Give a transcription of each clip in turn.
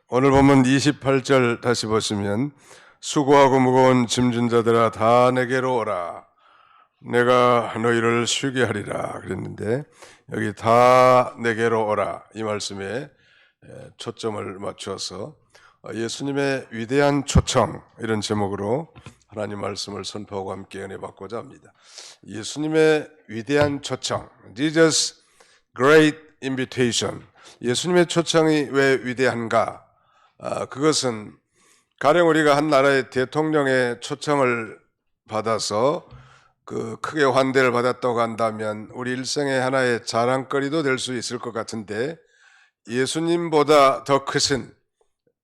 오늘 본문 28절 다시 보시면 수고하고 무거운 짐진 자들아 다 내게로 오라 내가 너희를 쉬게 하리라 그랬는데 여기 다 내게로 오라 이 말씀에 초점을 맞추어서 예수님의 위대한 초청 이런 제목으로 하나님 말씀을 선포하고 함께 은혜 받고자 합니다. 예수님의 위대한 초청, Jesus Great Invitation. 예수님의 초청이 왜 위대한가? 그것은 가령 우리가 한 나라의 대통령의 초청을 받아서 크게 환대를 받았다고 한다면 우리 일생의 하나의 자랑거리도 될 수 있을 것 같은데, 예수님보다 더 크신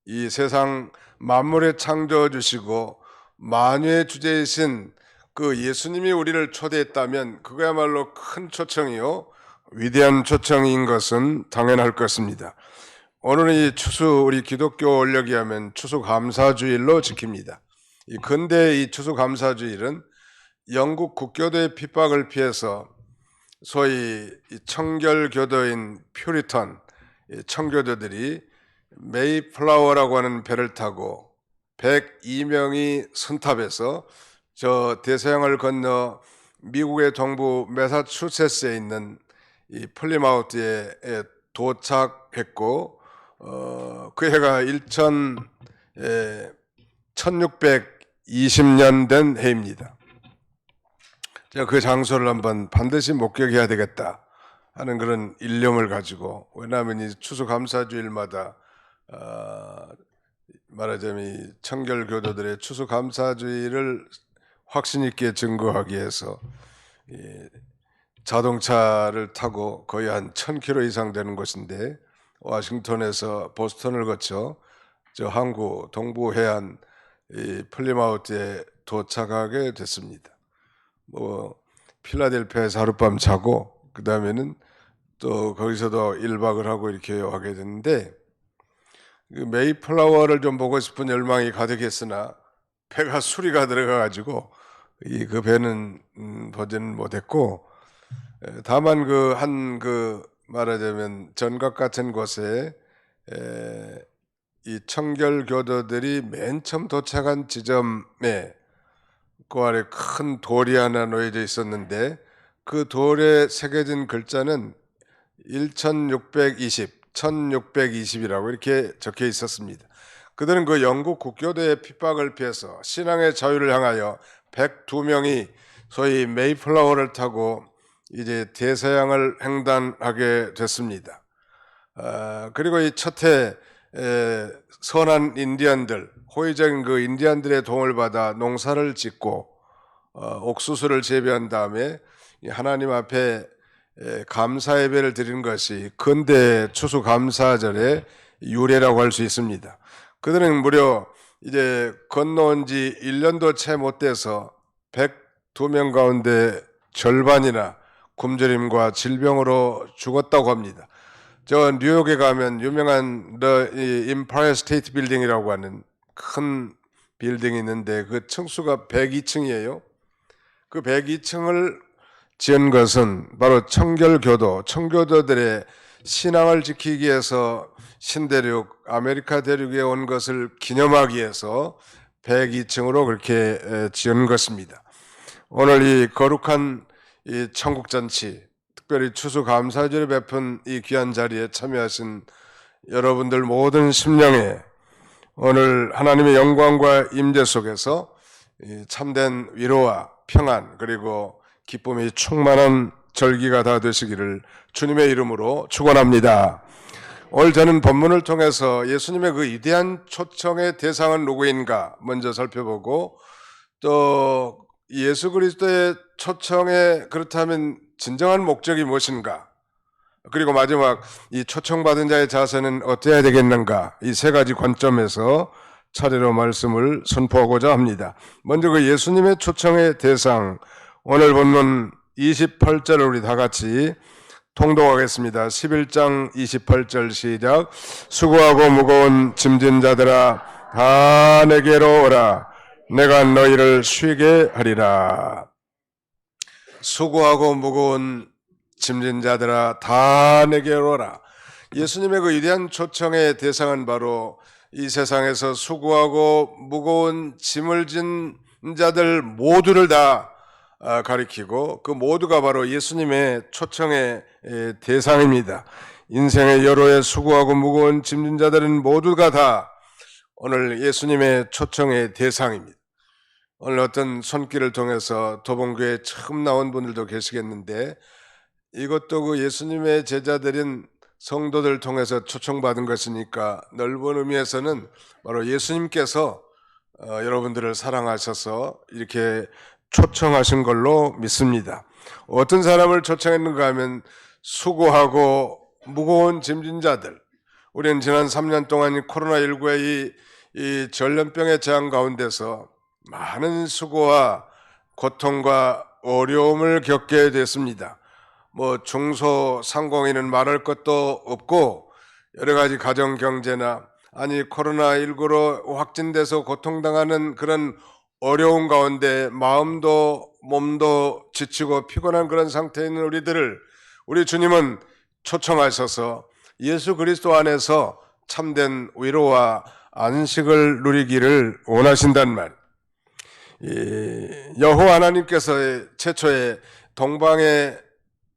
이 세상 만물에 창조해 주시고 만유의 주제이신 그 예수님이 우리를 초대했다면 그거야말로 큰 초청이요 위대한 초청인 것은 당연할 것입니다. 오늘은 이 추수, 우리 기독교 원력이 하면 추수감사주일로 지킵니다. 이 근대 이 추수감사주일은 영국 국교도의 핍박을 피해서 소위 청결교도인 퓨리턴 청교도들이 메이플라워라고 하는 배를 타고 102명이 선탑해서 저 대서양을 건너 미국의 동부 매사추세츠에 있는 이 플리마우트에 도착했고 그 해가 1620년 된 해입니다. 제가 그 장소를 한번 반드시 목격해야 되겠다 하는 그런 일념을 가지고, 왜냐하면 이 추수감사주일마다 말하자면 이 청결교도들의 추수감사주일을 확신 있게 증거하기 위해서 자동차를 타고 거의 한 1000km 이상 되는 곳인데 워싱턴에서 보스턴을 거쳐 저 항구 동부 해안 이 플리마우트에 도착하게 됐습니다. 필라델피아에서 하룻밤 자고 그 다음에는 또 거기서도 1박을 하고 이렇게 하게 됐는데, 그 메이플라워를 좀 보고 싶은 열망이 가득했으나 배가 수리가 들어가가지고 그 배는 보지는 못했고, 다만 말하자면 전각 같은 곳에 이 청결교도들이 맨 처음 도착한 지점에 그 아래 큰 돌이 하나 놓여져 있었는데 그 돌에 새겨진 글자는 1620이라고 이렇게 적혀 있었습니다. 그들은 그 영국 국교도의 핍박을 피해서 신앙의 자유를 향하여 102명이 소위 메이플라워를 타고 이제 대서양을 횡단하게 됐습니다. 그리고 이 첫해 선한 인디언들, 호의적인 그 인디언들의 도움을 받아 농사를 짓고 옥수수를 재배한 다음에 하나님 앞에 감사 예배를 드리는 것이 근대 추수감사절의 유래라고 할 수 있습니다. 그들은 무려 이제 건너온 지 1년도 채 못 돼서 102명 가운데 절반이나 굶주림과 질병으로 죽었다고 합니다. 저 뉴욕에 가면 유명한 The Empire State Building이라고 하는 큰 빌딩이 있는데 그 층수가 102층이에요. 그 102층을 지은 것은 바로 청교도들의 신앙을 지키기 위해서 신대륙, 아메리카 대륙에 온 것을 기념하기 위해서 102층으로 그렇게 지은 것입니다. 오늘 이 거룩한 이 천국잔치, 특별히 추수감사절에 베푼 이 귀한 자리에 참여하신 여러분들 모든 심령에 오늘 하나님의 영광과 임재 속에서 참된 위로와 평안 그리고 기쁨이 충만한 절기가 다 되시기를 주님의 이름으로 축원합니다. 오늘 저는 본문을 통해서 예수님의 그 위대한 초청의 대상은 누구인가 먼저 살펴보고, 또 예수 그리스도의 초청에 그렇다면 진정한 목적이 무엇인가, 그리고 마지막 이 초청받은 자의 자세는 어때야 되겠는가, 이 세 가지 관점에서 차례로 말씀을 선포하고자 합니다. 먼저 그 예수님의 초청의 대상, 오늘 본문 28절을 우리 다 같이 통독하겠습니다. 11장 28절 시작. 수고하고 무거운 짐진 자들아 다 내게로 오라 내가 너희를 쉬게 하리라. 수고하고 무거운 짐진 자들아 다 내게로 오라. 예수님의 그 위대한 초청의 대상은 바로 이 세상에서 수고하고 무거운 짐을 진 자들 모두를 다 가리키고 그 모두가 바로 예수님의 초청의 대상입니다. 인생의 여로에 수고하고 무거운 짐진 자들은 모두가 다 오늘 예수님의 초청의 대상입니다. 오늘 어떤 손길을 통해서 도봉교회에 처음 나온 분들도 계시겠는데 이것도 그 예수님의 제자들인 성도들 통해서 초청받은 것이니까 넓은 의미에서는 바로 예수님께서 여러분들을 사랑하셔서 이렇게 초청하신 걸로 믿습니다. 어떤 사람을 초청했는가 하면 수고하고 무거운 짐진 자들. 우리는 지난 3년 동안 코로나19의 이 전염병의 재앙 가운데서 많은 수고와 고통과 어려움을 겪게 됐습니다. 중소상공인은 말할 것도 없고 여러 가지 가정 경제나 코로나19로 확진돼서 고통당하는 그런 어려운 가운데 마음도 몸도 지치고 피곤한 그런 상태에 있는 우리들을 우리 주님은 초청하셔서 예수 그리스도 안에서 참된 위로와 안식을 누리기를 원하신단 말. 여호와 하나님께서 최초에 동방의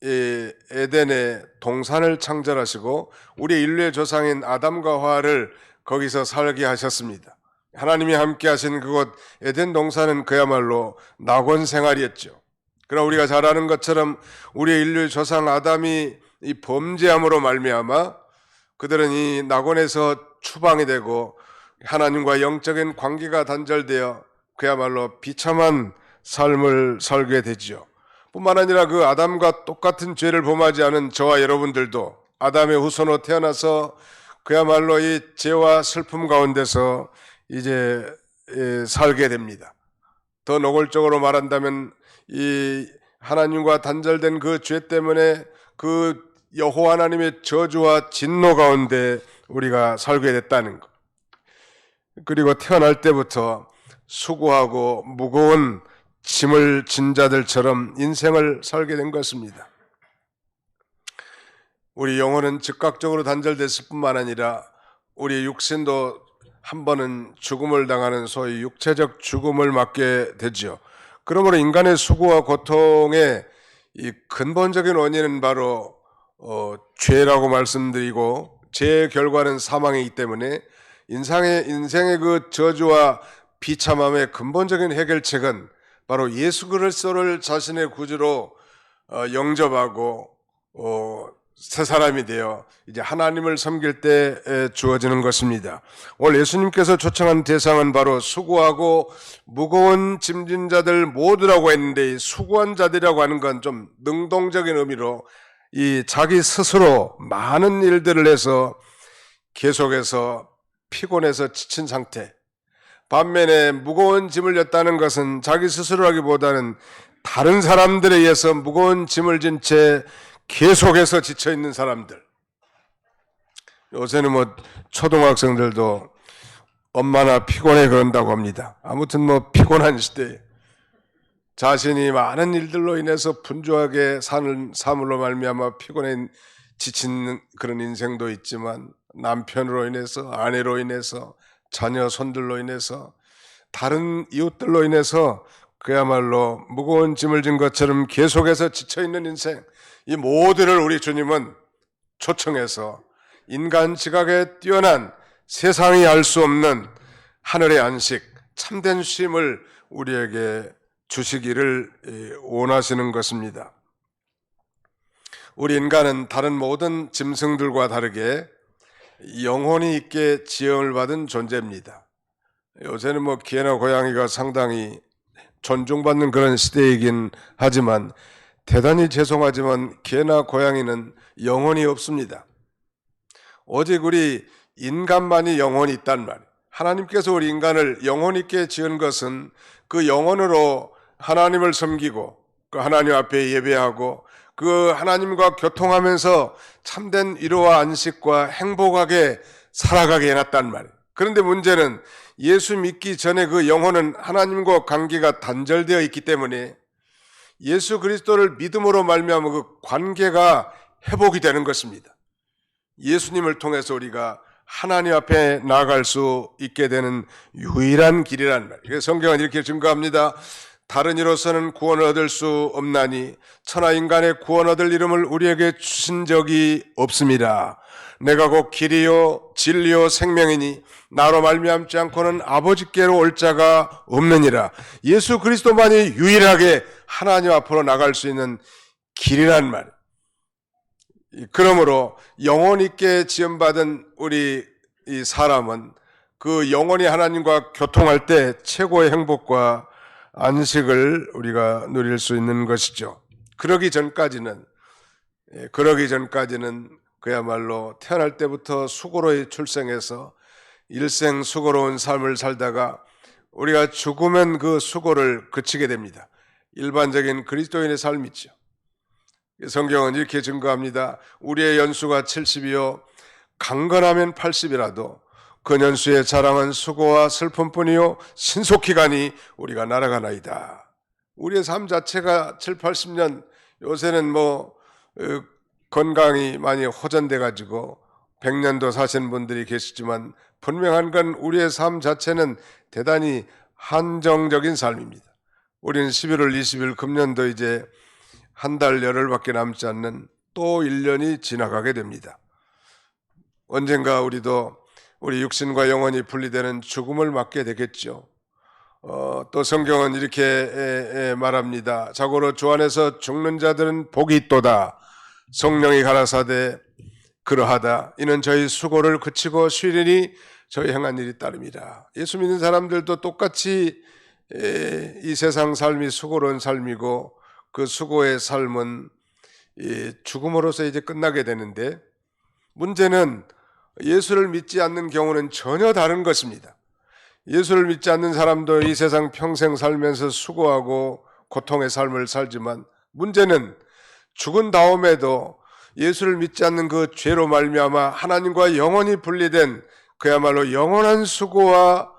에덴의 동산을 창설하시고 우리 인류의 조상인 아담과 하와를 거기서 살게 하셨습니다. 하나님이 함께 하신 그곳 에덴 동산은 그야말로 낙원 생활이었죠. 그러나 우리가 잘 아는 것처럼 우리 인류의 조상 아담이 이 범죄함으로 말미암아 그들은 이 낙원에서 추방이 되고 하나님과 영적인 관계가 단절되어 그야말로 비참한 삶을 살게 되지요. 뿐만 아니라 그 아담과 똑같은 죄를 범하지 않은 저와 여러분들도 아담의 후손으로 태어나서 그야말로 이 죄와 슬픔 가운데서 이제 살게 됩니다. 더 노골적으로 말한다면 이 하나님과 단절된 그 죄 때문에 그 여호와 하나님의 저주와 진노 가운데 우리가 살게 됐다는 것. 그리고 태어날 때부터 수고하고 무거운 짐을 진 자들처럼 인생을 살게 된 것입니다. 우리 영혼은 즉각적으로 단절됐을 뿐만 아니라 우리 육신도 한 번은 죽음을 당하는 소위 육체적 죽음을 맞게 되죠. 그러므로 인간의 수고와 고통의 이 근본적인 원인은 바로 죄라고 말씀드리고 죄의 결과는 사망이기 때문에 인생의 그 저주와 비참함의 근본적인 해결책은 바로 예수 그리스도를 자신의 구주로 영접하고 새 사람이 되어 이제 하나님을 섬길 때 주어지는 것입니다. 오늘 예수님께서 초청한 대상은 바로 수고하고 무거운 짐진 자들 모두라고 했는데 이 수고한 자들이라고 하는 건 좀 능동적인 의미로 이 자기 스스로 많은 일들을 해서 계속해서 피곤해서 지친 상태. 반면에 무거운 짐을 졌다는 것은 자기 스스로라기보다는 다른 사람들에 의해서 무거운 짐을 진 채 계속해서 지쳐있는 사람들. 요새는 초등학생들도 엄마나 피곤해 그런다고 합니다. 아무튼 피곤한 시대에 자신이 많은 일들로 인해서 분주하게 사는 삶으로 말미암아 피곤해 지친 그런 인생도 있지만 남편으로 인해서 아내로 인해서 자녀 손들로 인해서 다른 이웃들로 인해서 그야말로 무거운 짐을 진 것처럼 계속해서 지쳐있는 인생, 이 모두를 우리 주님은 초청해서 인간 지각에 뛰어난 세상이 알 수 없는 하늘의 안식, 참된 쉼을 우리에게 주시기를 원하시는 것입니다. 우리 인간은 다른 모든 짐승들과 다르게 영혼이 있게 지형을 받은 존재입니다. 요새는 개나 고양이가 상당히 존중받는 그런 시대이긴 하지만 대단히 죄송하지만 개나 고양이는 영혼이 없습니다. 오직 우리 인간만이 영혼이 있단 말이에요. 하나님께서 우리 인간을 영혼 있게 지은 것은 그 영혼으로 하나님을 섬기고 그 하나님 앞에 예배하고 그 하나님과 교통하면서 참된 위로와 안식과 행복하게 살아가게 해놨단 말이에요. 그런데 문제는 예수 믿기 전에 그 영혼은 하나님과 관계가 단절되어 있기 때문에 예수 그리스도를 믿음으로 말미암아 그 관계가 회복이 되는 것입니다. 예수님을 통해서 우리가 하나님 앞에 나아갈 수 있게 되는 유일한 길이란 말이에요. 성경은 이렇게 증거합니다. 다른 이로서는 구원을 얻을 수 없나니 천하 인간의 구원 얻을 이름을 우리에게 주신 적이 없습니다. 내가 곧 길이요 진리요 생명이니 나로 말미암지 않고는 아버지께로 올 자가 없느니라. 예수 그리스도만이 유일하게 하나님 앞으로 나갈 수 있는 길이란 말이에요. 그러므로 영혼 있게 지음받은 우리 이 사람은 그 영혼이 하나님과 교통할 때 최고의 행복과 안식을 우리가 누릴 수 있는 것이죠. 그러기 전까지는 그야말로 태어날 때부터 수고로 출생해서 일생 수고로운 삶을 살다가 우리가 죽으면 그 수고를 그치게 됩니다. 일반적인 그리스도인의 삶이죠. 성경은 이렇게 증거합니다. 우리의 연수가 70이요 강건하면 80이라도 그 연수의 자랑은 수고와 슬픔뿐이요 신속히 가니 우리가 날아가나이다. 우리의 삶 자체가 7, 80년, 요새는 건강이 많이 호전돼 가지고 100년도 사시는 분들이 계시지만 분명한 건 우리의 삶 자체는 대단히 한정적인 삶입니다. 우리는 11월 20일 금년도 이제 한 달 열흘밖에 남지 않는 또 1년이 지나가게 됩니다. 언젠가 우리도 우리 육신과 영혼이 분리되는 죽음을 맞게 되겠죠. 또 성경은 이렇게 말합니다. 자고로 주 안에서 죽는 자들은 복이 있도다. 성령이 가라사대 그러하다. 이는 저희 수고를 그치고 쉬리니 저희 행한 일이 따름이라. 예수 믿는 사람들도 똑같이 이 세상 삶이 수고로운 삶이고 그 수고의 삶은 죽음으로서 이제 끝나게 되는데, 문제는 예수를 믿지 않는 경우는 전혀 다른 것입니다. 예수를 믿지 않는 사람도 이 세상 평생 살면서 수고하고 고통의 삶을 살지만, 문제는 죽은 다음에도 예수를 믿지 않는 그 죄로 말미암아 하나님과 영원히 분리된 그야말로 영원한 수고와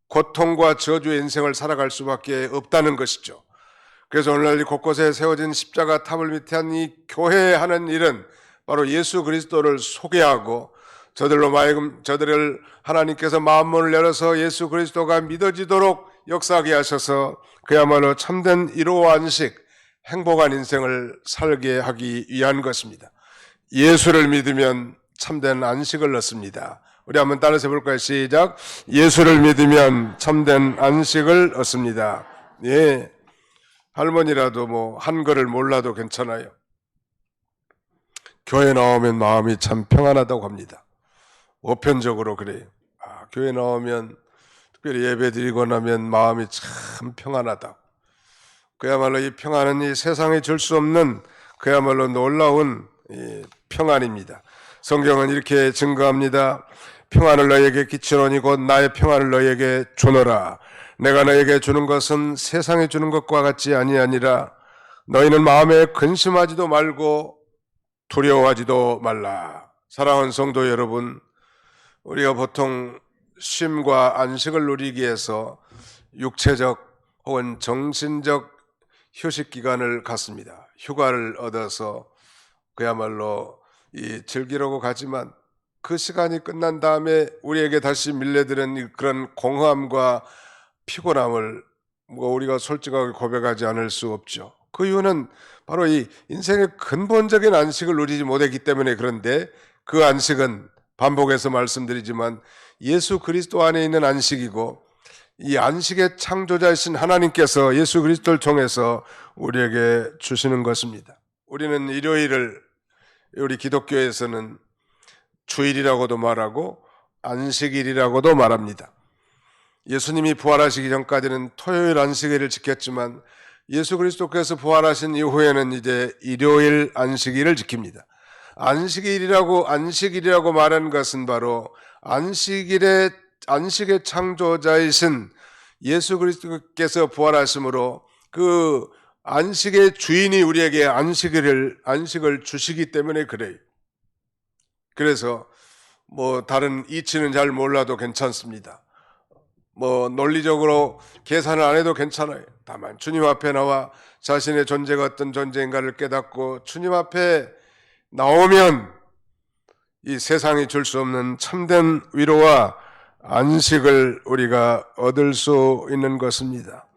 고통과 저주의 인생을 살아갈 수밖에 없다는 것이죠. 그래서 오늘날 곳곳에 세워진 십자가 탑을 밑에 이 교회에 하는 일은 바로 예수 그리스도를 소개하고 저들을 하나님께서 마음문을 열어서 예수 그리스도가 믿어지도록 역사하게 하셔서 그야말로 참된 일호 안식, 행복한 인생을 살게 하기 위한 것입니다. 예수를 믿으면 참된 안식을 얻습니다. 우리 한번 따라서 해볼까요? 시작. 예수를 믿으면 참된 안식을 얻습니다. 예. 할머니라도 한글을 몰라도 괜찮아요. 교회 나오면 마음이 참 평안하다고 합니다. 보편적으로 그래요. 교회 나오면 특별히 예배 드리고 나면 마음이 참 평안하다. 그야말로 이 평안은 이 세상에 줄 수 없는 그야말로 놀라운 평안입니다. 성경은 이렇게 증거합니다. 평안을 너에게 끼치노니 곧 나의 평안을 너에게 주노라. 내가 너에게 주는 것은 세상에 주는 것과 같지 아니하니라. 너희는 마음에 근심하지도 말고 두려워하지도 말라. 사랑하는 성도 여러분, 우리가 보통 쉼과 안식을 누리기 위해서 육체적 혹은 정신적 휴식 기간을 갖습니다. 휴가를 얻어서 그야말로 즐기려고 가지만 그 시간이 끝난 다음에 우리에게 다시 밀려드는 그런 공허함과 피곤함을 우리가 솔직하게 고백하지 않을 수 없죠. 그 이유는 바로 이 인생의 근본적인 안식을 누리지 못했기 때문에 그런데, 그 안식은 반복해서 말씀드리지만 예수 그리스도 안에 있는 안식이고, 이 안식의 창조자이신 하나님께서 예수 그리스도를 통해서 우리에게 주시는 것입니다. 우리는 일요일을 우리 기독교에서는 주일이라고도 말하고 안식일이라고도 말합니다. 예수님이 부활하시기 전까지는 토요일 안식일을 지켰지만 예수 그리스도께서 부활하신 이후에는 이제 일요일 안식일을 지킵니다. 안식일이라고 말하는 것은 바로 안식의 창조자이신 예수 그리스도께서 부활하심으로 그 안식의 주인이 우리에게 안식을 주시기 때문에 그래요. 그래서 다른 이치는 잘 몰라도 괜찮습니다. 논리적으로 계산을 안 해도 괜찮아요. 다만 주님 앞에 나와 자신의 존재가 어떤 존재인가를 깨닫고 주님 앞에 나오면 이 세상이 줄 수 없는 참된 위로와 안식을 우리가 얻을 수 있는 것입니다.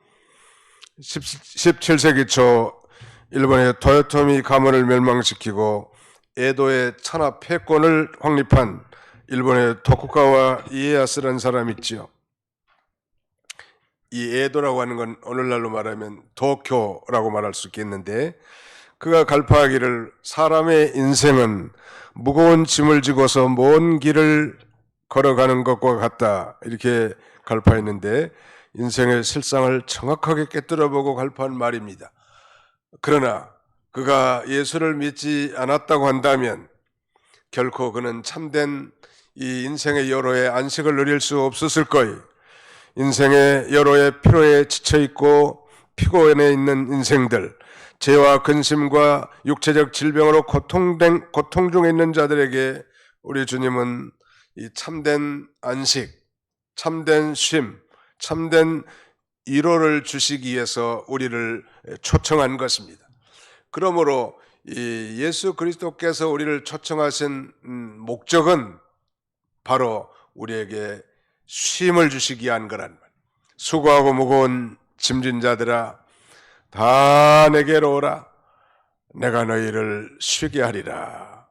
17세기 초 일본의 도요토미 가문을 멸망시키고 에도의 천하 패권을 확립한 일본의 토쿠가와 이에야스라는 사람이 있지요. 이 에도라고 하는 건 오늘날로 말하면 도쿄라고 말할 수 있겠는데, 그가 갈파하기를 사람의 인생은 무거운 짐을 지고서 먼 길을 걸어가는 것과 같다, 이렇게 갈파했는데 인생의 실상을 정확하게 꿰뚫어보고 갈파한 말입니다. 그러나 그가 예수를 믿지 않았다고 한다면 결코 그는 참된 이 인생의 여로의 안식을 누릴 수 없었을 거예요. 인생의 여로의 피로에 지쳐있고 피곤해 있는 인생들, 죄와 근심과 육체적 질병으로 고통 중에 있는 자들에게 우리 주님은 이 참된 안식, 참된 쉼, 참된 위로를 주시기 위해서 우리를 초청한 것입니다. 그러므로 이 예수 그리스도께서 우리를 초청하신 목적은 바로 우리에게 쉼을 주시기 위한 거란 말이에요. 수고하고 무거운 짐진 자들아, 다 내게로 오라. 내가 너희를 쉬게 하리라.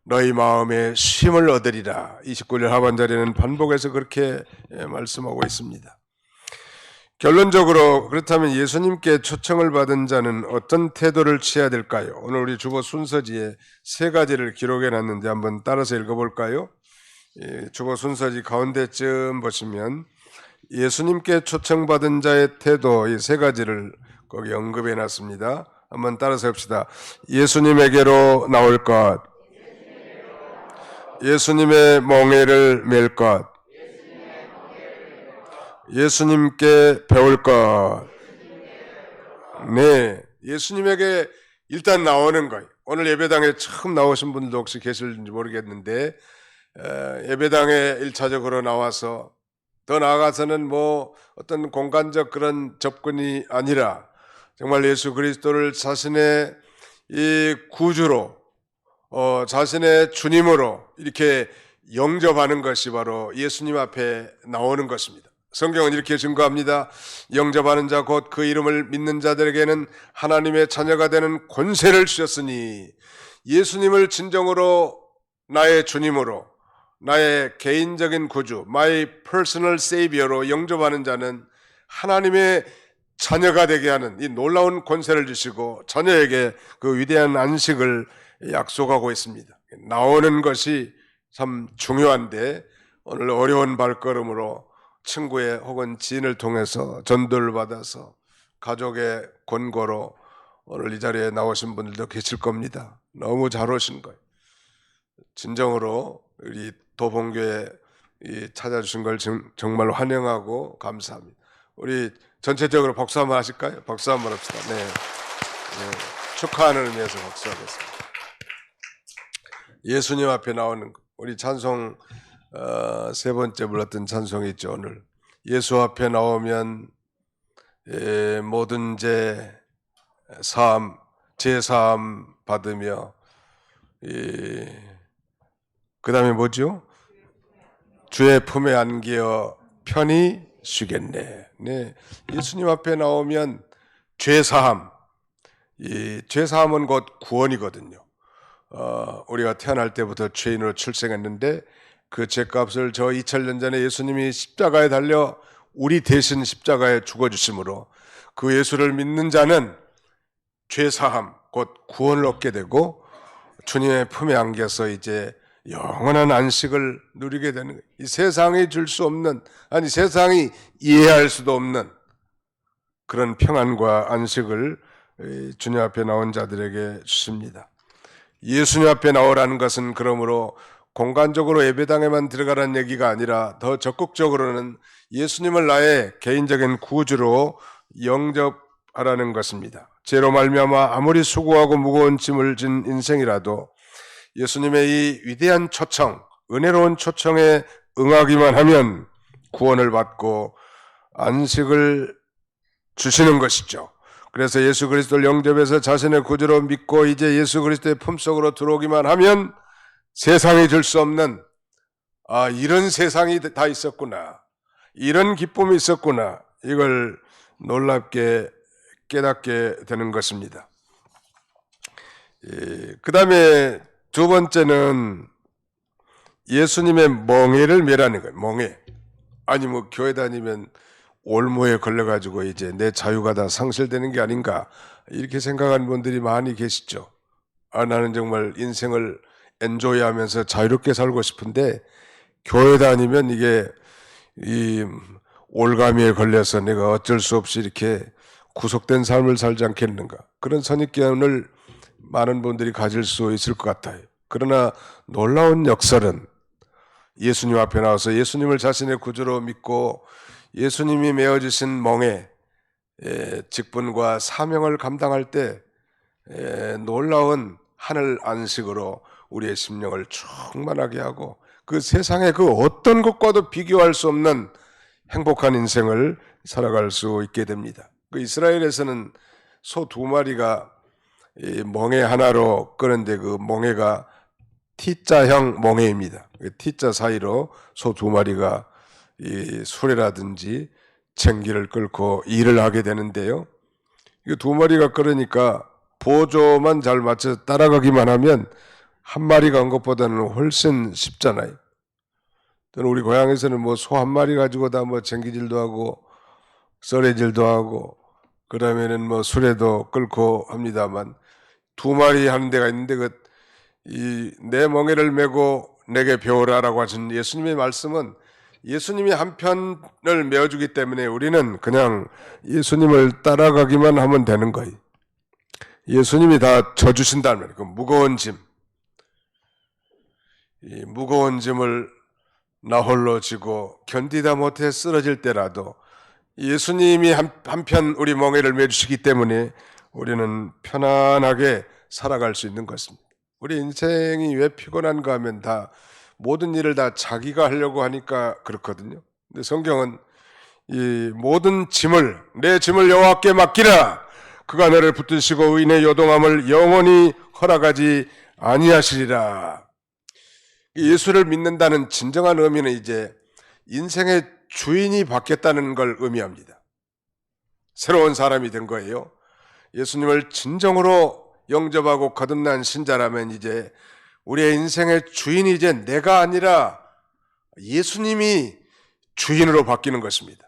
너희 마음에 쉼을 얻으리라. 29절 하반절에는 반복해서 그렇게 말씀하고 있습니다. 결론적으로 그렇다면 예수님께 초청을 받은 자는 어떤 태도를 취해야 될까요? 오늘 우리 주보 순서지에 세 가지를 기록해 놨는데 한번 따라서 읽어볼까요? 주보 순서지 가운데쯤 보시면 예수님께 초청받은 자의 태도, 이 세 가지를 거기 언급해 놨습니다. 한번 따라서 합시다. 예수님에게로 나올 것, 예수님의 멍에를 맬 것, 예수님께 배울 것. 네, 예수님에게 일단 나오는 거예요. 오늘 예배당에 처음 나오신 분들도 혹시 계실지 모르겠는데, 예배당에 1차적으로 나와서 더 나아가서는 뭐 어떤 공간적 그런 접근이 아니라 정말 예수 그리스도를 자신의 이 구주로, 자신의 주님으로 이렇게 영접하는 것이 바로 예수님 앞에 나오는 것입니다. 성경은 이렇게 증거합니다. 영접하는 자 곧 그 이름을 믿는 자들에게는 하나님의 자녀가 되는 권세를 주셨으니, 예수님을 진정으로 나의 주님으로, 나의 개인적인 구주, my personal savior로 영접하는 자는 하나님의 자녀가 되게 하는 이 놀라운 권세를 주시고 자녀에게 그 위대한 안식을 약속하고 있습니다. 나오는 것이 참 중요한데, 오늘 어려운 발걸음으로 친구의 혹은 지인을 통해서 전도를 받아서 가족의 권고로 오늘 이 자리에 나오신 분들도 계실 겁니다. 너무 잘 오신 거예요. 진정으로 우리 도봉교에 찾아주신 걸 정말 환영하고 감사합니다. 우리 전체적으로 박수 한번 하실까요? 박수 한번 합시다. 네. 축하하는 의미에서 박수하겠습니다. 예수님 앞에 나오는 우리 찬송 세 번째 불렀던 찬송이 있죠. 오늘 예수 앞에 나오면 모든 제 사함 받으며, 그 다음에 뭐죠? 주의 품에 안기어 편히 쉬겠네. 네, 예수님 앞에 나오면 죄사함, 이 죄사함은 곧 구원이거든요. 우리가 태어날 때부터 죄인으로 출생했는데 그 죄값을 저 2000년 전에 예수님이 십자가에 달려 우리 대신 십자가에 죽어주심으로 그 예수를 믿는 자는 죄사함, 곧 구원을 얻게 되고 주님의 품에 안겨서 이제 영원한 안식을 누리게 되는 거예요. 이 세상이 줄 수 없는, 아니 세상이 이해할 수도 없는 그런 평안과 안식을 주님 앞에 나온 자들에게 주십니다. 예수님 앞에 나오라는 것은 그러므로 공간적으로 예배당에만 들어가라는 얘기가 아니라 더 적극적으로는 예수님을 나의 개인적인 구주로 영접하라는 것입니다. 죄로 말미암아 아무리 수고하고 무거운 짐을 진 인생이라도 예수님의 이 위대한 초청, 은혜로운 초청에 응하기만 하면 구원을 받고 안식을 주시는 것이죠. 그래서 예수 그리스도를 영접해서 자신의 구주로 믿고 이제 예수 그리스도의 품속으로 들어오기만 하면 세상이 줄 수 없는 이런 세상이 다 있었구나, 이런 기쁨이 있었구나, 이걸 놀랍게 깨닫게 되는 것입니다. 그 다음에 두 번째는 예수님의 멍에를 멸하는 거예요. 멍에. 아니 뭐 교회 다니면 올무에 걸려가지고 이제 내 자유가 다 상실되는 게 아닌가, 이렇게 생각하는 분들이 많이 계시죠. 나는 정말 인생을 엔조이하면서 자유롭게 살고 싶은데 교회 다니면 이게 이 올가미에 걸려서 내가 어쩔 수 없이 이렇게 구속된 삶을 살지 않겠는가, 그런 선입견을 많은 분들이 가질 수 있을 것 같아요. 그러나 놀라운 역설은 예수님 앞에 나와서 예수님을 자신의 구주로 믿고 예수님이 메어주신 멍에 직분과 사명을 감당할 때 놀라운 하늘 안식으로 우리의 심령을 충만하게 하고 그 세상의 그 어떤 것과도 비교할 수 없는 행복한 인생을 살아갈 수 있게 됩니다. 그 이스라엘에서는 소 2마리가 멍에 하나로 끄는데 그 멍에가 T자형 멍에입니다. T자 사이로 소 2마리가 이 수레라든지 쟁기를 끌고 일을 하게 되는데요. 이 2마리가 끌으니까 보조만 잘 맞춰서 따라가기만 하면 한 마리가 온 것보다는 훨씬 쉽잖아요. 또는 우리 고향에서는 뭐 소 1마리 가지고 다 뭐 쟁기질도 하고 썰애질도 하고 그다음에는 뭐 수레도 끌고 합니다만 2마리 하는 데가 있는데 내 멍에를 메고 내게 배우라라고 하신 예수님의 말씀은 예수님이 한 편을 메어주기 때문에 우리는 그냥 예수님을 따라가기만 하면 되는 거예요. 예수님이 다 져주신다는 말이에요. 그 무거운 짐, 이 무거운 짐을 나 홀로 지고 견디다 못해 쓰러질 때라도 예수님이 한편 우리 멍에를 메주시기 때문에 우리는 편안하게 살아갈 수 있는 것입니다. 우리 인생이 왜 피곤한가 하면 다 모든 일을 다 자기가 하려고 하니까 그렇거든요. 근데 성경은 이 모든 짐을 내 짐을 여호와께 맡기라, 그가 너를 붙드시고 의인의 요동함을 영원히 허락하지 아니하시리라. 예수를 믿는다는 진정한 의미는 이제 인생의 주인이 바뀌었다는 걸 의미합니다. 새로운 사람이 된 거예요. 예수님을 진정으로 영접하고 거듭난 신자라면 이제 우리의 인생의 주인이 이제 내가 아니라 예수님이 주인으로 바뀌는 것입니다.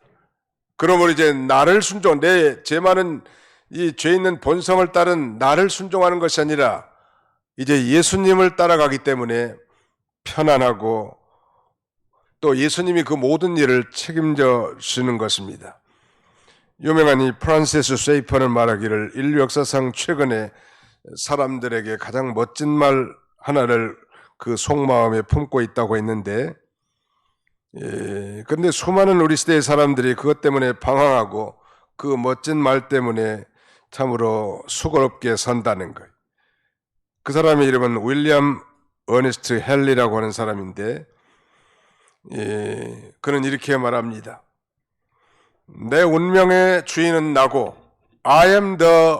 그러므로 이제 나를 순종, 제 많은 이 죄 있는 본성을 따른 나를 순종하는 것이 아니라 이제 예수님을 따라가기 때문에 편안하고 또 예수님이 그 모든 일을 책임져 주는 것입니다. 유명한 이 프란시스 쉐이퍼는 말하기를 인류 역사상 최근에 사람들에게 가장 멋진 말 하나를 그 속마음에 품고 있다고 했는데, 그런데 수많은 우리 시대의 사람들이 그것 때문에 방황하고 그 멋진 말 때문에 참으로 수고롭게 산다는 거예요. 그 사람의 이름은 윌리엄 어니스트 헨리라고 하는 사람인데, 그는 이렇게 말합니다. 내 운명의 주인은 나고 I am the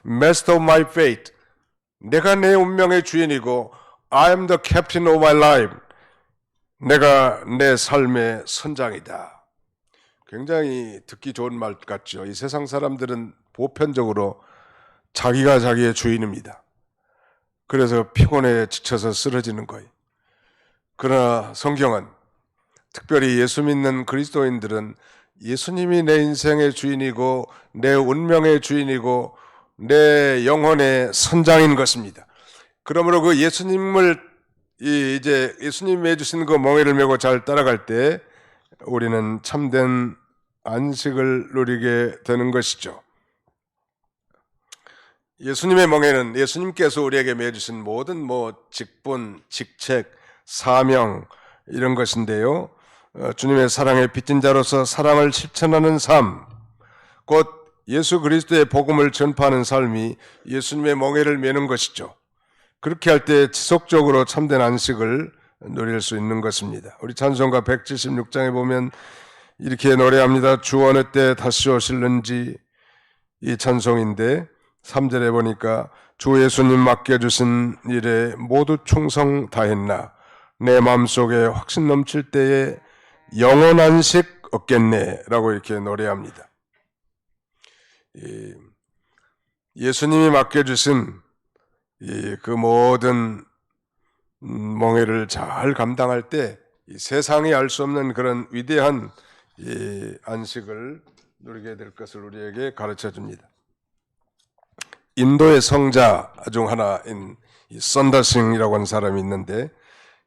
master of my fate. 내가 내 운명의 주인이고 I am the captain of my life. 내가 내 삶의 선장이다. 굉장히 듣기 좋은 말 같죠. 이 세상 사람들은 보편적으로 자기가 자기의 주인입니다. 그래서 피곤해 지쳐서 쓰러지는 거예요. 그러나 성경은, 특별히 예수 믿는 그리스도인들은 예수님이 내 인생의 주인이고 내 운명의 주인이고 내 영혼의 선장인 것입니다. 그러므로 그 예수님을 이제 예수님이 해주신 그 멍에를 메고 잘 따라갈 때 우리는 참된 안식을 누리게 되는 것이죠. 예수님의 멍에는 예수님께서 우리에게 매주신 모든 직분, 직책, 사명 이런 것인데요. 주님의 사랑의 빚진 자로서 사랑을 실천하는 삶, 곧 예수 그리스도의 복음을 전파하는 삶이 예수님의 멍에를 메는 것이죠. 그렇게 할 때 지속적으로 참된 안식을 누릴 수 있는 것입니다. 우리 찬송가 176장에 보면 이렇게 노래합니다. 주 어느 때 다시 오실는지, 이 찬송인데 3절에 보니까 주 예수님 맡겨주신 일에 모두 충성 다했나 내 마음속에 확신 넘칠 때에 영원한 식 얻겠네 라고 이렇게 노래합니다. 예수님이 맡겨주신 그 모든 멍해를 잘 감당할 때 세상이 알 수 없는 그런 위대한 안식을 누리게 될 것을 우리에게 가르쳐 줍니다. 인도의 성자 중 하나인 선다싱이라고 하는 사람이 있는데,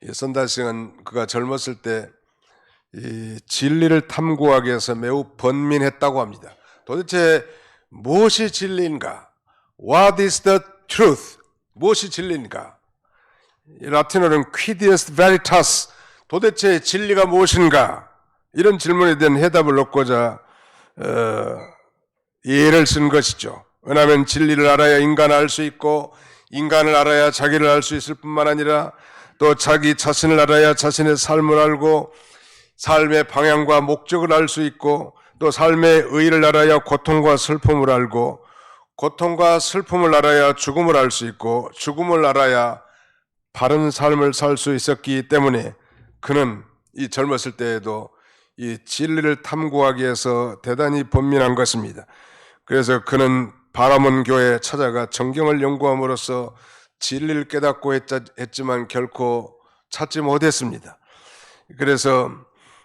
이 선다싱은 그가 젊었을 때 진리를 탐구하기 위해서 매우 번민했다고 합니다. 도대체 무엇이 진리인가? What is the truth? 무엇이 진리인가? 라틴어로는 Quidius Veritas, 도대체 진리가 무엇인가? 이런 질문에 대한 해답을 얻고자 예를 쓴 것이죠. 왜냐하면 진리를 알아야 인간을 알 수 있고, 인간을 알아야 자기를 알 수 있을 뿐만 아니라 또 자기 자신을 알아야 자신의 삶을 알고 삶의 방향과 목적을 알 수 있고, 또 삶의 의의를 알아야 고통과 슬픔을 알고, 고통과 슬픔을 알아야 죽음을 알 수 있고, 죽음을 알아야 바른 삶을 살 수 있었기 때문에 그는 이 젊었을 때에도 이 진리를 탐구하기 위해서 대단히 번민한 것입니다. 그래서 그는 바라몬 교회에 찾아가 정경을 연구함으로써 진리를 깨닫고 했지만 결코 찾지 못했습니다. 그래서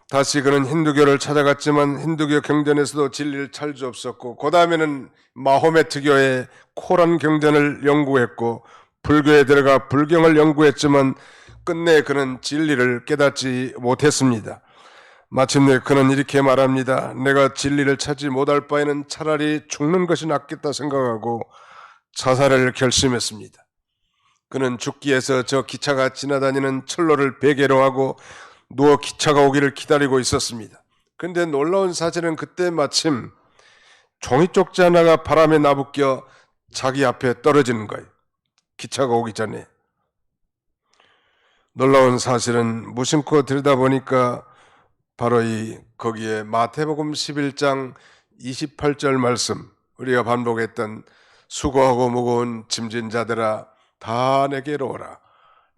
다시 그는 힌두교를 찾아갔지만 힌두교 경전에서도 진리를 찾을 수 없었고, 그 다음에는 마호메트교의 코란 경전을 연구했고, 불교에 들어가 불경을 연구했지만 끝내 그는 진리를 깨닫지 못했습니다. 마침내 그는 이렇게 말합니다. 내가 진리를 찾지 못할 바에는 차라리 죽는 것이 낫겠다 생각하고 자살을 결심했습니다. 그는 죽기 위해서 저 기차가 지나다니는 철로를 베개로 하고 누워 기차가 오기를 기다리고 있었습니다. 그런데 놀라운 사실은 그때 마침 종이 쪽지 하나가 바람에 나부껴 자기 앞에 떨어지는 거예요. 기차가 오기 전에. 놀라운 사실은 무심코 들여다보니까 바로 거기에 마태복음 11장 28절 말씀, 우리가 반복했던 수고하고 무거운 짐진 자들아 다 내게로 오라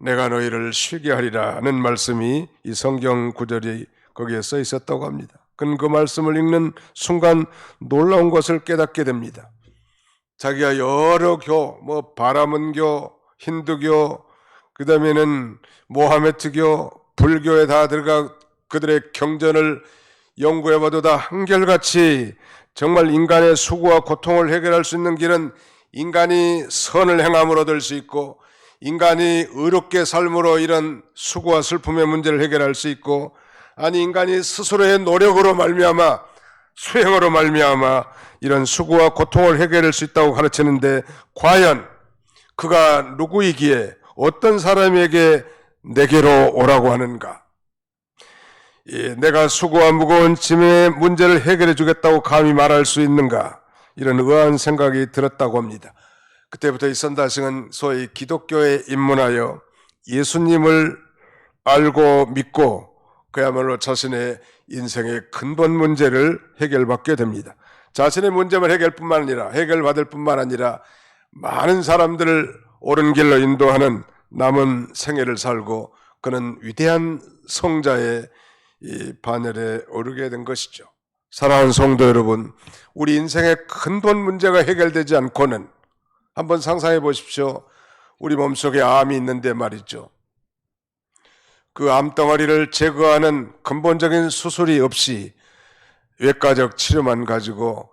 내가 너희를 쉬게 하리라는 말씀이, 이 성경 구절이 거기에 써 있었다고 합니다. 그는 그 말씀을 읽는 순간 놀라운 것을 깨닫게 됩니다. 자기가 여러 바라문교, 힌두교, 그 다음에는 모하메트교, 불교에 다 들어가 그들의 경전을 연구해봐도 다 한결같이 정말 인간의 수고와 고통을 해결할 수 있는 길은 인간이 선을 행함으로 얻을 수 있고, 인간이 의롭게 삶으로 이런 수고와 슬픔의 문제를 해결할 수 있고, 아니 인간이 스스로의 노력으로 말미암아, 수행으로 말미암아 이런 수고와 고통을 해결할 수 있다고 가르치는데, 과연 그가 누구이기에 어떤 사람에게 내게로 오라고 하는가? 내가 수고와 무거운 짐의 문제를 해결해 주겠다고 감히 말할 수 있는가? 이런 의아한 생각이 들었다고 합니다. 그때부터 이 선다싱은 소위 기독교에 입문하여 예수님을 알고 믿고 그야말로 자신의 인생의 근본 문제를 해결받게 됩니다. 자신의 문제만 해결받을 뿐만 아니라 많은 사람들을 옳은 길로 인도하는 남은 생애를 살고, 그는 위대한 성자의 이 반열에 오르게 된 것이죠. 사랑하는 성도 여러분, 우리 인생의 근본 문제가 해결되지 않고는, 한번 상상해 보십시오. 우리 몸속에 암이 있는데 말이죠, 그 암덩어리를 제거하는 근본적인 수술이 없이 외과적 치료만 가지고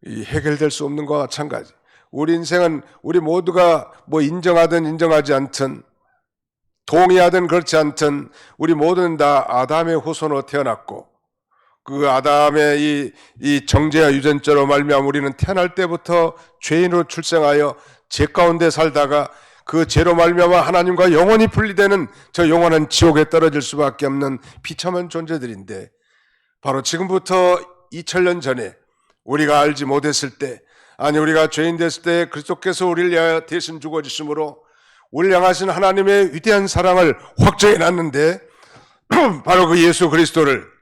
해결될 수 없는 것과 마찬가지. 우리 인생은 우리 모두가 인정하든 인정하지 않든, 동의하든 그렇지 않든 우리 모두는 다 아담의 후손으로 태어났고, 그 아담의 이 정죄와 유전자로 말미암아 우리는 태어날 때부터 죄인으로 출생하여 죄 가운데 살다가 그 죄로 말미암아 하나님과 영원히 분리되는 저 영원한 지옥에 떨어질 수밖에 없는 비참한 존재들인데, 바로 지금부터 2000년 전에 우리가 알지 못했을 때, 아니 우리가 죄인 됐을 때 그리스도께서 우리를 위하여 대신 죽어주심으로 우리를 향하신 하나님의 위대한 사랑을 확정해 놨는데, 바로 그 예수 그리스도를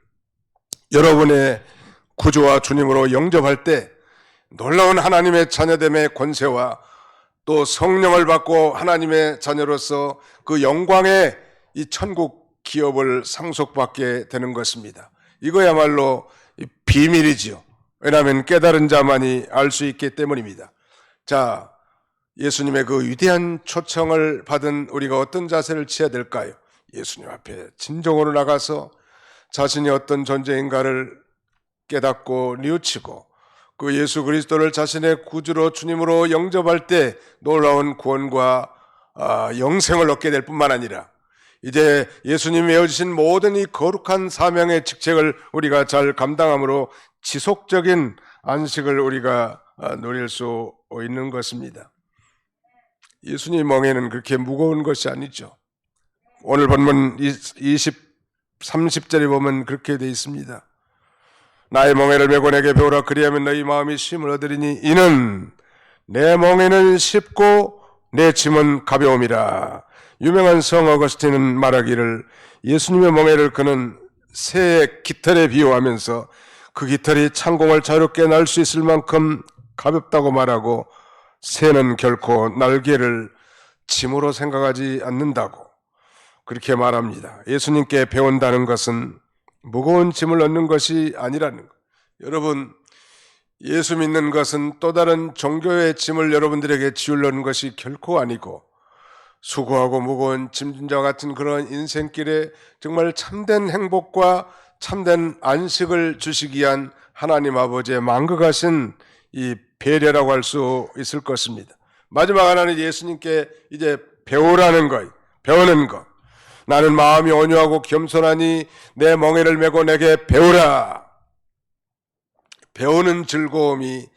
여러분의 구주와 주님으로 영접할 때 놀라운 하나님의 자녀됨의 권세와 또 성령을 받고 하나님의 자녀로서 그 영광의 이 천국 기업을 상속받게 되는 것입니다. 이거야말로 비밀이지요. 왜냐하면 깨달은 자만이 알 수 있기 때문입니다. 자, 예수님의 그 위대한 초청을 받은 우리가 어떤 자세를 취해야 될까요? 예수님 앞에 진정으로 나가서 자신이 어떤 존재인가를 깨닫고 뉘우치고 그 예수 그리스도를 자신의 구주로 주님으로 영접할 때 놀라운 구원과 영생을 얻게 될 뿐만 아니라 이제 예수님이 외워주신 모든 이 거룩한 사명의 직책을 우리가 잘 감당함으로 지속적인 안식을 우리가 누릴 수 있는 것입니다. 예수님 멍에는 그렇게 무거운 것이 아니죠. 오늘 본문 30절에 보면 그렇게 되어 있습니다. 나의 멍에를 메고 내게 배우라. 그리하면 너희 마음이 쉼을 얻으리니 이는 내 멍에는 쉽고 내 짐은 가벼움이라. 유명한 성 어거스틴은 말하기를 예수님의 멍에를 그는 새의 깃털에 비유하면서 그 깃털이 창공을 자유롭게 날 수 있을 만큼 가볍다고 말하고 새는 결코 날개를 짐으로 생각하지 않는다고 그렇게 말합니다. 예수님께 배운다는 것은 무거운 짐을 얻는 것이 아니라는 것. 여러분, 예수 믿는 것은 또 다른 종교의 짐을 여러분들에게 지우려는 것이 결코 아니고 수고하고 무거운 짐진자와 같은 그런 인생길에 정말 참된 행복과 참된 안식을 주시기 위한 하나님 아버지의 만극하신 이 배려라고 할 수 있을 것입니다. 마지막 하나는 예수님께 이제 배우라는 것, 배우는 것. 나는 마음이 온유하고 겸손하니 내 멍에를 메고 내게 배우라. 배우는 즐거움이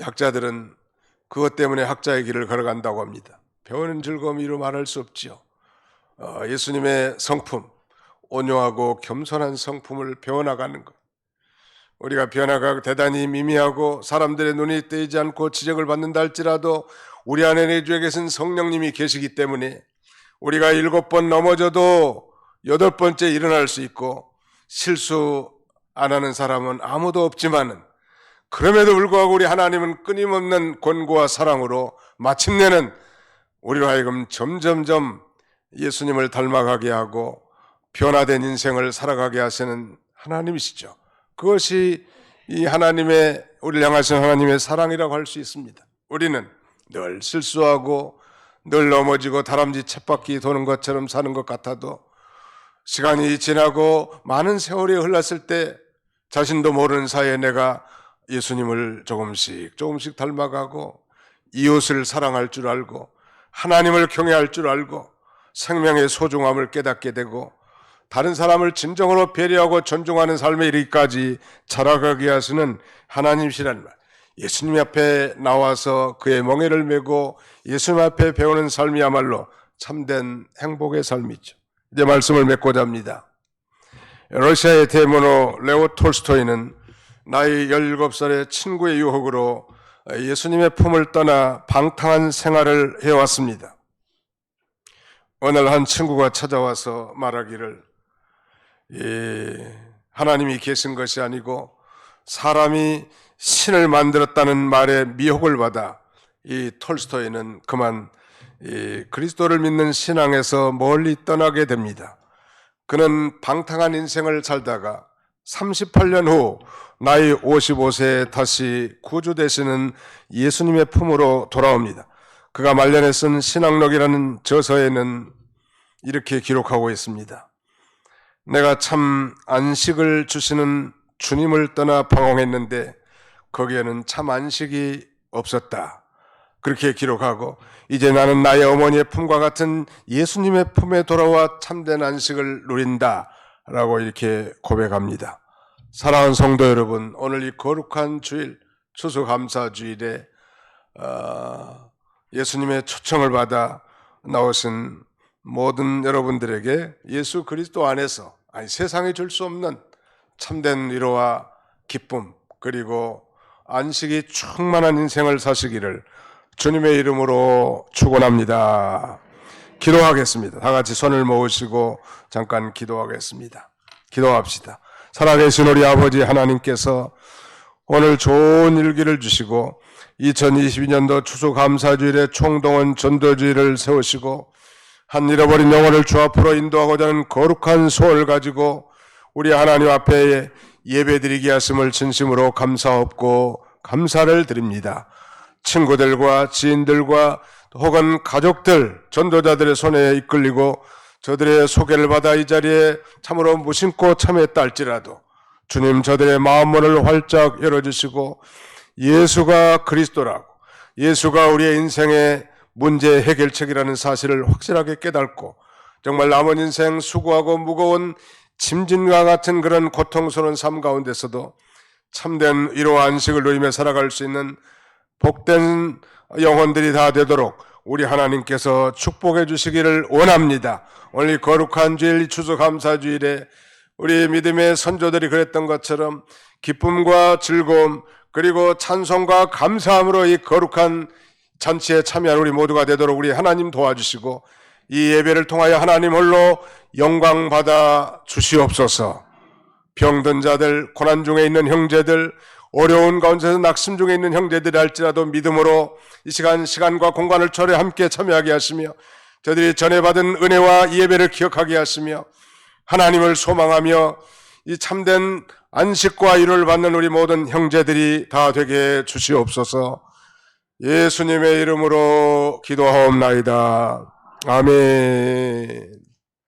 학자들은 그것 때문에 학자의 길을 걸어간다고 합니다. 배우는 즐거움이 이루 말할 수 없지요. 예수님의 성품, 온유하고 겸손한 성품을 배워나가는 것. 우리가 변화가 대단히 미미하고 사람들의 눈이 떼이지 않고 지적을 받는다 할지라도 우리 안에 내주에 계신 성령님이 계시기 때문에 우리가 7번 넘어져도 8번째 일어날 수 있고 실수 안 하는 사람은 아무도 없지만은 그럼에도 불구하고 우리 하나님은 끊임없는 권고와 사랑으로 마침내는 우리로 하여금 점점점 예수님을 닮아가게 하고 변화된 인생을 살아가게 하시는 하나님이시죠. 그것이 이 하나님의 우리를 향하신 하나님의 사랑이라고 할 수 있습니다. 우리는 늘 실수하고 늘 넘어지고 다람쥐 쳇바퀴 도는 것처럼 사는 것 같아도 시간이 지나고 많은 세월이 흘렀을 때 자신도 모르는 사이에 내가 예수님을 조금씩 닮아가고 이웃을 사랑할 줄 알고 하나님을 경외할 줄 알고 생명의 소중함을 깨닫게 되고 다른 사람을 진정으로 배려하고 존중하는 삶에 이르기까지 자라가게 하시는 하나님이시라는 말. 예수님 앞에 나와서 그의 멍에를 메고 예수님 앞에 배우는 삶이야말로 참된 행복의 삶이죠. 이제 말씀을 맺고자 합니다. 러시아의 대문호 레오 톨스토이는 나이 17살의 친구의 유혹으로 예수님의 품을 떠나 방탕한 생활을 해왔습니다. 어느 날 한 친구가 찾아와서 말하기를 하나님이 계신 것이 아니고 사람이 신을 만들었다는 말에 미혹을 받아 이 톨스토이는 그만 그리스도를 믿는 신앙에서 멀리 떠나게 됩니다. 그는 방탕한 인생을 살다가 38년 후 나이 55세에 다시 구주 되시는 예수님의 품으로 돌아옵니다. 그가 말년에 쓴 신앙록이라는 저서에는 이렇게 기록하고 있습니다. 내가 참 안식을 주시는 주님을 떠나 방황했는데 거기에는 참 안식이 없었다. 그렇게 기록하고 이제 나는 나의 어머니의 품과 같은 예수님의 품에 돌아와 참된 안식을 누린다 라고 이렇게 고백합니다. 사랑하는 성도 여러분, 오늘 이 거룩한 주일, 추수감사주일에 예수님의 초청을 받아 나오신 모든 여러분들에게 예수 그리스도 안에서 세상이 줄 수 없는 참된 위로와 기쁨 그리고 안식이 충만한 인생을 사시기를 주님의 이름으로 축원합니다. 기도하겠습니다. 다 같이 손을 모으시고 잠깐 기도하겠습니다. 기도합시다. 살아계신 우리 아버지 하나님께서 오늘 좋은 일기를 주시고 2022년도 추수감사주일에 총동원 전도주의를 세우시고 한 잃어버린 영혼을 주 앞으로 인도하고자 하는 거룩한 소원을 가지고 우리 하나님 앞에 예배드리게 하심을 진심으로 감사하옵고 감사를 드립니다. 친구들과 지인들과 혹은 가족들, 전도자들의 손에 이끌리고 저들의 소개를 받아 이 자리에 참으로 무심코 참여했다 할지라도 주님 저들의 마음문을 활짝 열어주시고 예수가 그리스도라고, 예수가 우리의 인생의 문제 해결책이라는 사실을 확실하게 깨닫고 정말 남은 인생 수고하고 무거운 짐진과 같은 그런 고통스러운 삶 가운데서도 참된 위로와 안식을 누리며 살아갈 수 있는 복된 영혼들이 다 되도록 우리 하나님께서 축복해 주시기를 원합니다. 오늘 거룩한 주일 추수감사주일에 우리 믿음의 선조들이 그랬던 것처럼 기쁨과 즐거움 그리고 찬송과 감사함으로 이 거룩한 잔치에 참여한 우리 모두가 되도록 우리 하나님 도와주시고 이 예배를 통하여 하나님 홀로 영광 받아 주시옵소서. 병든 자들, 고난 중에 있는 형제들, 어려운 가운데서 낙심 중에 있는 형제들이 할지라도 믿음으로 이 시간과 공간을 초래 함께 참여하게 하시며 저들이 전해받은 은혜와 이 예배를 기억하게 하시며 하나님을 소망하며 이 참된 안식과 위로를 받는 우리 모든 형제들이 다 되게 주시옵소서. 예수님의 이름으로 기도하옵나이다. 아멘.